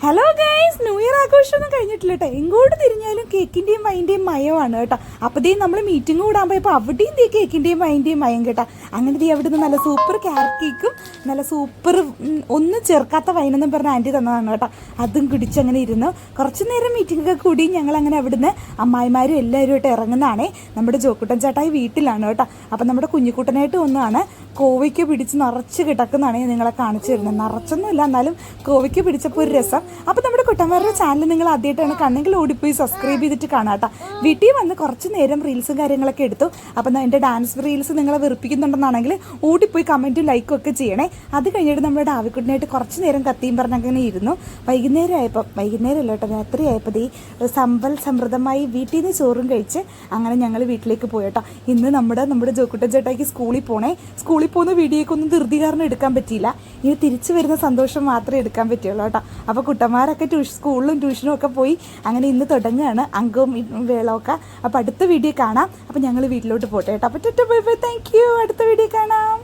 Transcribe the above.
Hello guys, new year ആഘോഷമൊന്നും കഴിഞ്ഞിട്ടില്ല കേട്ടോ. എങ്ങോട്ട് തിരിഞ്ഞാലും കേക്കിന്റെയും വൈൻ്റെയും മയമാണ് കേട്ടോ. അപ്പതേ നമ്മൾ മീറ്റിംഗ് കൂടാൻ പോയപ്പോൾ അവിടെയും കേക്കിന്റെയും വൈൻ്റെയും മയം കേട്ടോ. അങ്ങനെ അവിടെ നിന്ന് നല്ല സൂപ്പർ ക്യാരറ്റ് കേക്കും നല്ല സൂപ്പർ ഒന്നും ചേർക്കാത്ത വൈനെന്നും പറഞ്ഞ ആൻറ്റി തന്നതാണ് കേട്ടോ. അതും കുടിച്ച് അങ്ങനെ ഇരുന്നു കുറച്ച് നേരം മീറ്റിംഗ് ഒക്കെ കൂടി ഞങ്ങൾ അങ്ങനെ അവിടുന്ന് അമ്മായിമാരും എല്ലാവരും ആയിട്ട് ഇറങ്ങുന്നതാണേ. നമ്മുടെ ജോക്കുട്ടൻ ചേട്ടായി വീട്ടിലാണ് കേട്ടോ. അപ്പം നമ്മുടെ കുഞ്ഞിക്കുട്ടനായിട്ട് ഒന്നാണ് കോവയ്ക്ക് പിടിച്ച് നിറച്ച് കിടക്കുന്നതാണ് നിങ്ങളെ കാണിച്ചു തരുന്നത്. നിറച്ചൊന്നുമില്ല, എന്നാലും കോവയ്ക്ക് പിടിച്ചപ്പോൾ ഒരു രസം. അപ്പോൾ നമ്മുടെ കുട്ടന്മാരുടെ ചാനൽ നിങ്ങൾ ആദ്യമായിട്ടാണ് കണ്ണെങ്കിൽ ഓടിപ്പോയി സബ്സ്ക്രൈബ് ചെയ്തിട്ട് കാണാം കേട്ടോ. വീട്ടിൽ വന്ന് കുറച്ച് നേരം റീൽസും കാര്യങ്ങളൊക്കെ എടുത്തു. അപ്പം എൻ്റെ ഡാൻസ് റീൽസ് നിങ്ങളെ വെറുപ്പിക്കുന്നുണ്ടെന്നാണെങ്കിൽ ഓടിപ്പോയി കമൻറ്റും ലൈക്കും ഒക്കെ ചെയ്യണേ. അത് കഴിഞ്ഞിട്ട് നമ്മുടെ ഡാവിക്കുട്ടിനായിട്ട് കുറച്ച് നേരം കത്തിയും പറഞ്ഞങ്ങനെ ഇരുന്നു. വൈകുന്നേരം അല്ല കേട്ടോ, രാത്രി ആയപ്പോൾ ഈ സമ്പൽ സമൃദ്ധമായി വീട്ടിൽ നിന്ന് ചോറും കഴിച്ച് അങ്ങനെ ഞങ്ങൾ വീട്ടിലേക്ക് പോയി കേട്ടോ. ഇന്ന് നമ്മുടെ ജോക്കുട്ടൻ ചേട്ടായിക്ക് സ്കൂളിൽ പോണേ. സ്കൂളിൽ പോകുന്ന വീഡിയോയ്ക്ക് ഒന്നും ധൃതി കാരണം എടുക്കാൻ പറ്റിയില്ല. ഇനി തിരിച്ചു വരുന്ന സന്തോഷം മാത്രമേ എടുക്കാൻ പറ്റുള്ളൂ കേട്ടോ. അപ്പോൾ കുട്ടന്മാരൊക്കെ സ്കൂളിലും ട്യൂഷനും ഒക്കെ പോയി അങ്ങനെ ഇന്ന് തുടങ്ങുകയാണ് അങ്കവും വേളമൊക്കെ. അപ്പോൾ അടുത്ത വീഡിയോ കാണാം. അപ്പോൾ ഞങ്ങൾ വീട്ടിലോട്ട് പോട്ടെ കേട്ടോ. അപ്പോൾ ബൈ ബൈ, താങ്ക് യു. അടുത്ത വീഡിയോ കാണാം.